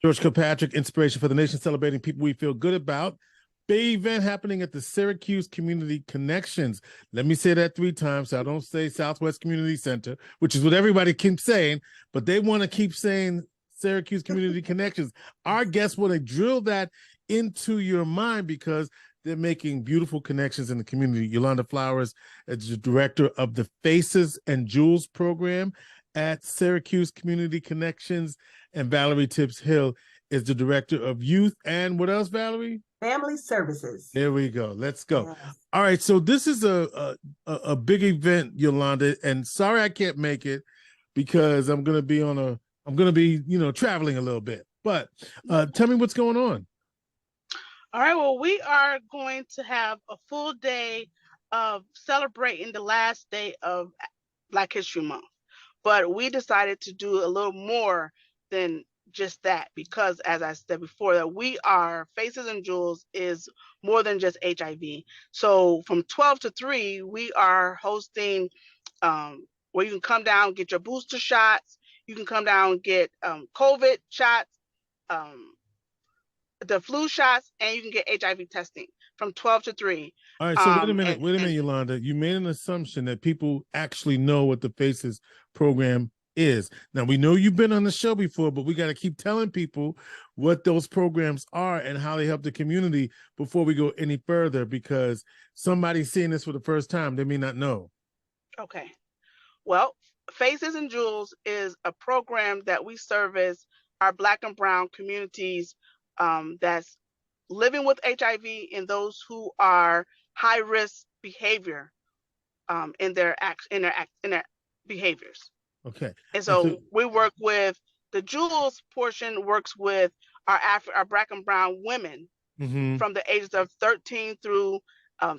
George Kilpatrick, Inspiration for the Nation, celebrating people we feel good about. Big event happening at the Syracuse Community Connections. Let me say that 3 times so I don't say Southwest Community Center, which is what everybody keeps saying, but they want to keep saying Syracuse Community Connections. Our guests want to drill that into your mind because they're making beautiful connections in the community. Yolanda Flowers is the director of the Faces and Jewels program at Syracuse Community Connections, and Valerie Tibbs Hill is the director of youth and what else, Valerie? Family services. There we go. Let's go. Yes. All right. So this is a big event, Yolanda, and sorry I can't make it because I'm gonna be traveling a little bit. But tell me what's going on. All right. Well, we are going to have a full day of celebrating the last day of Black History Month, but we decided to do a little more than just that because, as I said before, that we are Faces and Jewels is more than just HIV. So from 12 to 3, we are hosting where you can come down, get your booster shots. You can come down and get COVID shots, the flu shots, and you can get HIV testing from 12 to 3. All right, so wait a minute, Yolanda. You made an assumption that people actually know what the Faces program is. Now, we know you've been on the show before, but we got to keep telling people what those programs are and how they help the community before we go any further, because somebody's seeing this for the first time. They may not know. Okay. Well, Faces and Jewels is a program that we service our Black and Brown communities that's living with HIV and those who are high risk behavior in their behaviors. Okay. And so we work with the Jewels portion works with our Black and Brown women from the ages of 13 through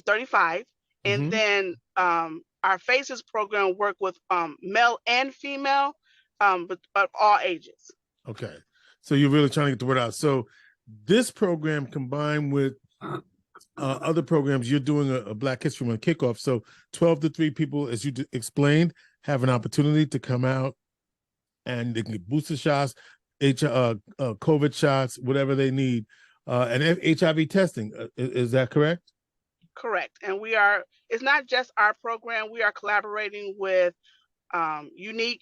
35. And then our Faces program work with male and female, but all ages. Okay. So you're really trying to get the word out. So this program combined with other programs, you're doing a Black History Month kickoff. So 12 to 3 people, as you explained, have an opportunity to come out and they can get booster shots, COVID shots, whatever they need, and HIV testing. Is that correct? Correct. And it's not just our program. We are collaborating with Unique.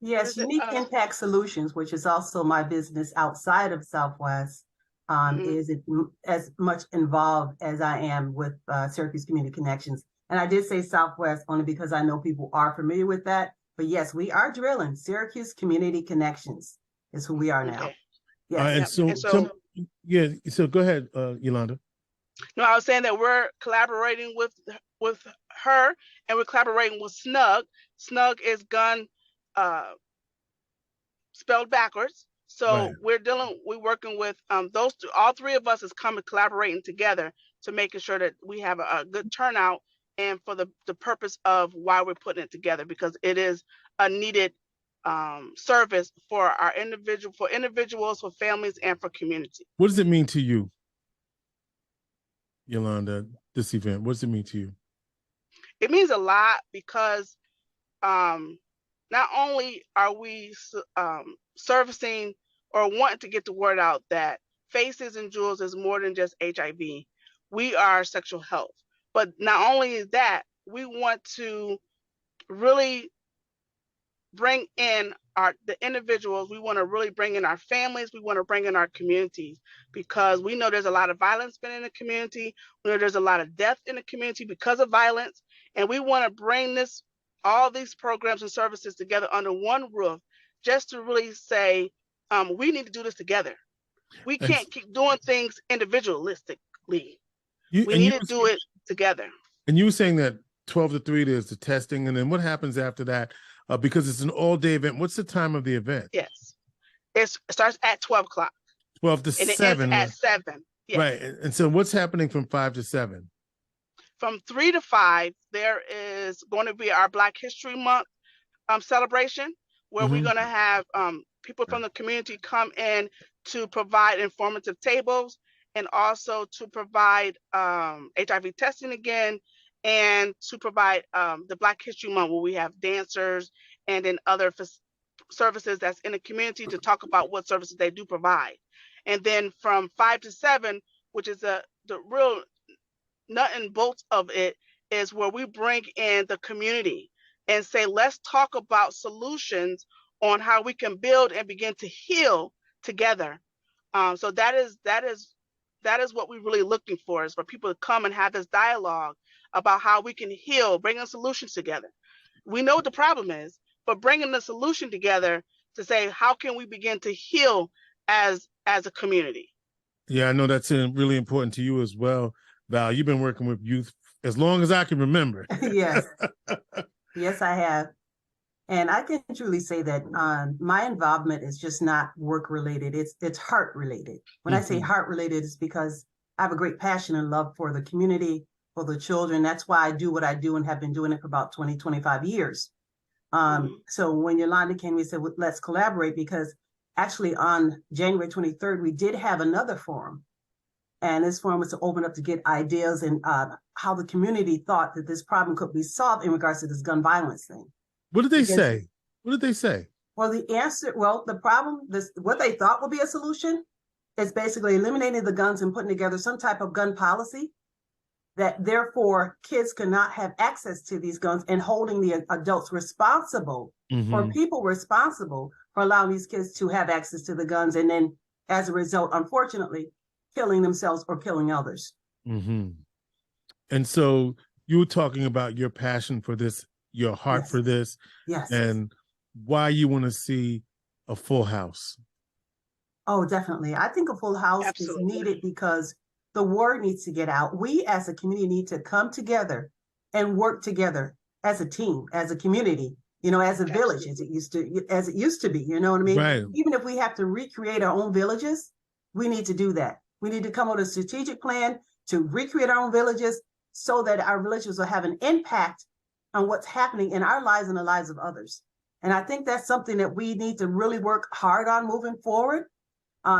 Yes, Unique Impact Solutions, which is also my business outside of Southwest, is as much involved as I am with Syracuse Community Connections. And I did say Southwest only because I know people are familiar with that. But yes, we are drilling. Syracuse Community Connections is who we are now. Okay. Yes. So go ahead, Yolanda. No, I was saying that we're collaborating with her, and we're collaborating with SNUG. SNUG is gun spelled backwards. So we're working with those two. All 3 of us is collaborating together to making sure that we have a good turnout, and for the purpose of why we're putting it together, because it is a needed service for individuals, for families, and for community. What does it mean to you, Yolanda, this event? What does it mean to you? It means a lot because not only are we servicing or wanting to get the word out that Faces and Jewels is more than just HIV. We are sexual health. But not only is that, we want to really bring in the individuals. We want to really bring in our families. We want to bring in our communities, because we know there's a lot of violence been in the community. We know there's a lot of death in the community because of violence. And we want to bring all these programs and services together under one roof, just to really say, we need to do this together. We can't keep doing things individualistically. We need to do it together. And you were saying that 12 to 3, there's the testing, and then what happens after that? Because it's an all-day event. What's the time of the event? Yes. It starts at 12 o'clock. 12 to 7. It ends at 7. Yes. Right. And so what's happening from 5 to 7? From 3 to 5, there is going to be our Black History Month celebration, where we're going to have people from the community come in to provide informative tables, and also to provide HIV testing again, and to provide the Black History Month, where we have dancers and then other services that's in the community to talk about what services they do provide. And then from 5 to 7, which is the real nut and bolts of it, is where we bring in the community and say, let's talk about solutions on how we can build and begin to heal together. So that is what we're really looking for, is for people to come and have this dialogue about how we can heal, bringing solutions together. We know what the problem is, but bringing the solution together to say, how can we begin to heal as a community? Yeah, I know that's really important to you as well, Val. You've been working with youth as long as I can remember. Yes. Yes, I have. And I can truly say that my involvement is just not work related. It's heart related. When I say heart related, it's because I have a great passion and love for the community, for the children. That's why I do what I do and have been doing it for about 20, 25 years. So when Yolanda came, we said, well, let's collaborate, because actually on January 23rd, we did have another forum. And this forum was to open up to get ideas and how the community thought that this problem could be solved in regards to this gun violence thing. What did they say? What did they say? Well, the problem, what they thought would be a solution is basically eliminating the guns and putting together some type of gun policy that therefore kids cannot have access to these guns, and holding the adults responsible or people responsible for allowing these kids to have access to the guns. And then as a result, unfortunately, killing themselves or killing others. And so you were talking about your passion for this, your heart for this, and why you want to see a full house. Oh, definitely. I think a full house is needed because the word needs to get out. We as a community need to come together and work together as a team, as a community, as a village, as it used to be, you know what I mean? Right. Even if we have to recreate our own villages, we need to do that. We need to come up with a strategic plan to recreate our own villages so that our villages will have an impact on what's happening in our lives and the lives of others. And I think that's something that we need to really work hard on moving forward.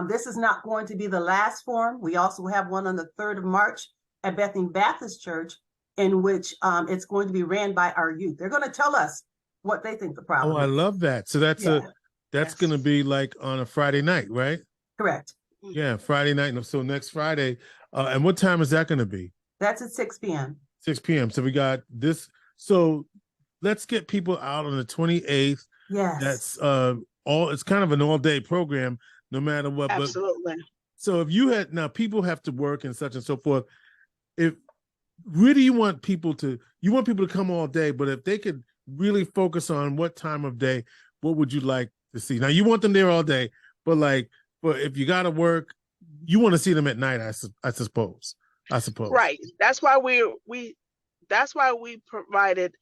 This is not going to be the last forum. We also have one on the 3rd of March at Bethany Baptist Church, in which it's going to be ran by our youth. They're going to tell us what they think the problem is. I love that. So that's going to be like on a Friday night, right? Correct. Yeah, Friday night. So next Friday. And what time is that going to be? That's at 6 p.m. 6 p.m. So we got this. So let's get people out on the 28th. Yes. That's it's kind of an all-day program, no matter what. Absolutely. So if you now people have to work and such and so forth. If really you want people to come all day, but if they could really focus on what time of day, what would you like to see? Now you want them there all day, but if you got to work, you want to see them at night, I suppose. Right. That's why we provided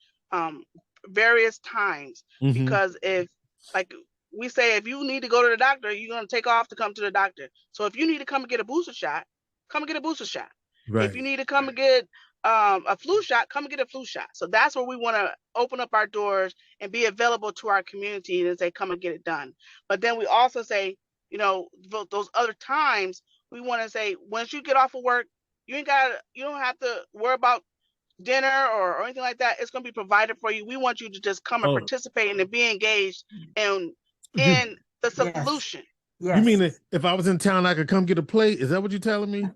various times, because if, like we say, if you need to go to the doctor, you're going to take off to come to the doctor. So if you need to come and get a booster shot, come and get a booster shot. Right. If you need to come and get a flu shot, come and get a flu shot. So that's where we want to open up our doors and be available to our community and say, come and get it done. But then we also say, those other times, we want to say, once you get off of work, you don't have to worry about dinner or anything like that. It's going to be provided for you. We want you to just come and participate and be engaged in the solution. Yes. You mean if I was in town, I could come get a plate? Is that what you're telling me?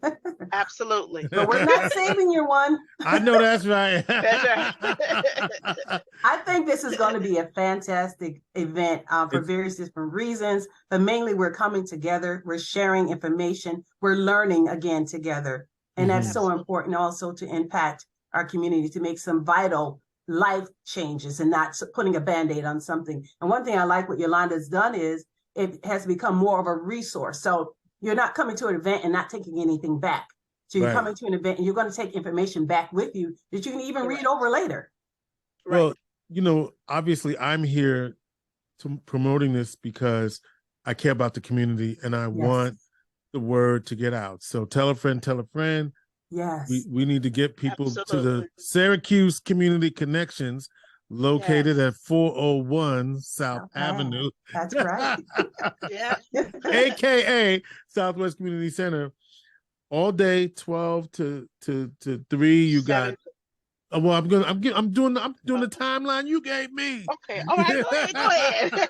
Absolutely. But we're not saving you one. I know that's right. That's right. I think this is going to be a fantastic event for various different reasons, but mainly we're coming together, we're sharing information, we're learning again together. And that's so important also to impact our community, to make some vital life changes and not putting a Band-Aid on something. And one thing I like what Yolanda's done is it has become more of a resource. So you're not coming to an event and not taking anything back. So you're coming to an event and you're going to take information back with you that you can even read over later. Well, obviously I'm here promoting this because I care about the community and I want the word to get out. So tell a friend, tell a friend. Yes. We need to get people to the Syracuse Community Connections, located at 401 South Avenue. That's right. AKA Southwest Community Center. All day, 12 to 3. You got Well, I'm doing the timeline you gave me. Okay. All right. Go ahead.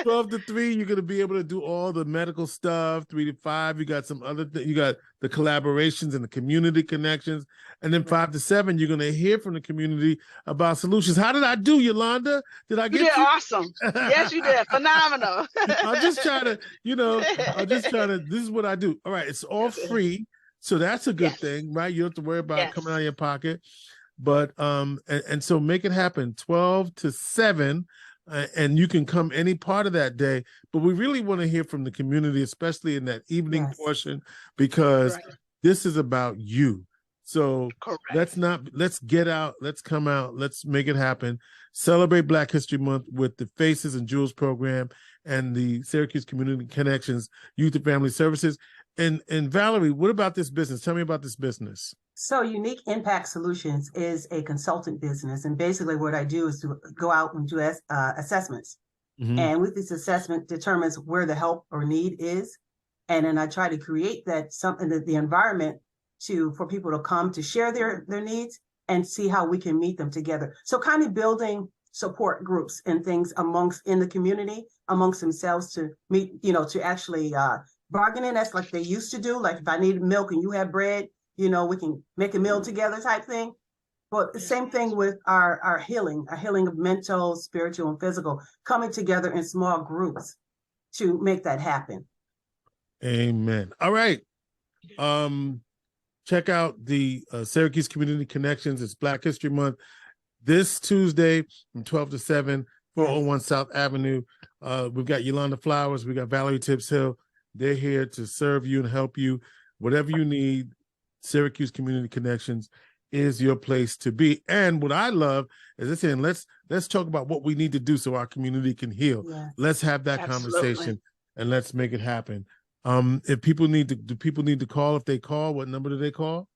12 to 3, you're going to be able to do all the medical stuff. 3 to 5, you got some other you got the collaborations and the community connections. And then 5 to 7, you're going to hear from the community about solutions. How did I do, Yolanda? Did I get you? You did awesome. Yes, you did. Phenomenal. I'm just trying to, this is what I do. All right. It's all free. So that's a good thing, right? You don't have to worry about it coming out of your pocket. But, and so make it happen 12 to 7. And you can come any part of that day, but we really want to hear from the community, especially in that evening portion, because this is about you. So let's get out, let's come out, let's make it happen. Celebrate Black History Month with the Faces and Jewels program and the Syracuse Community Connections Youth and Family Services. And Valerie, what about this business? Tell me about this business. So Unique Impact Solutions is a consultant business. And basically what I do is to go out and do assessments. Mm-hmm. And with this assessment determines where the help or need is. And then I try to create the environment for people to come to share their needs and see how we can meet them together. So kind of building support groups and things in the community amongst themselves to meet, to actually bargaining. That's like they used to do. Like if I need milk and you have bread, we can make a meal together type thing. But the same thing with our healing of mental, spiritual, and physical, coming together in small groups to make that happen. Amen. All right. Check out the Syracuse Community Connections. It's Black History Month this Tuesday from 12 to 7, 401 South Avenue. We've got Yolanda Flowers. We got Valerie Tibbs Hill. They're here to serve you and help you. Whatever you need, Syracuse Community Connections is your place to be. And what I love is they're saying, let's talk about what we need to do so our community can heal. Yeah. Let's have that conversation and let's make it happen. If people do people need to call? If they call, what number do they call?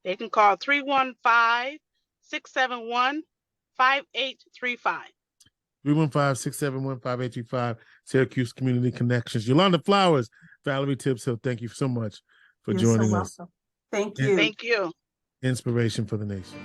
They can call 315-671-5835. 315-671-5835, Syracuse Community Connections. Yolanda Flowers, Valerie Tibbs Hill, thank you so much for joining us. Thank you. Thank you. Inspiration for the nation.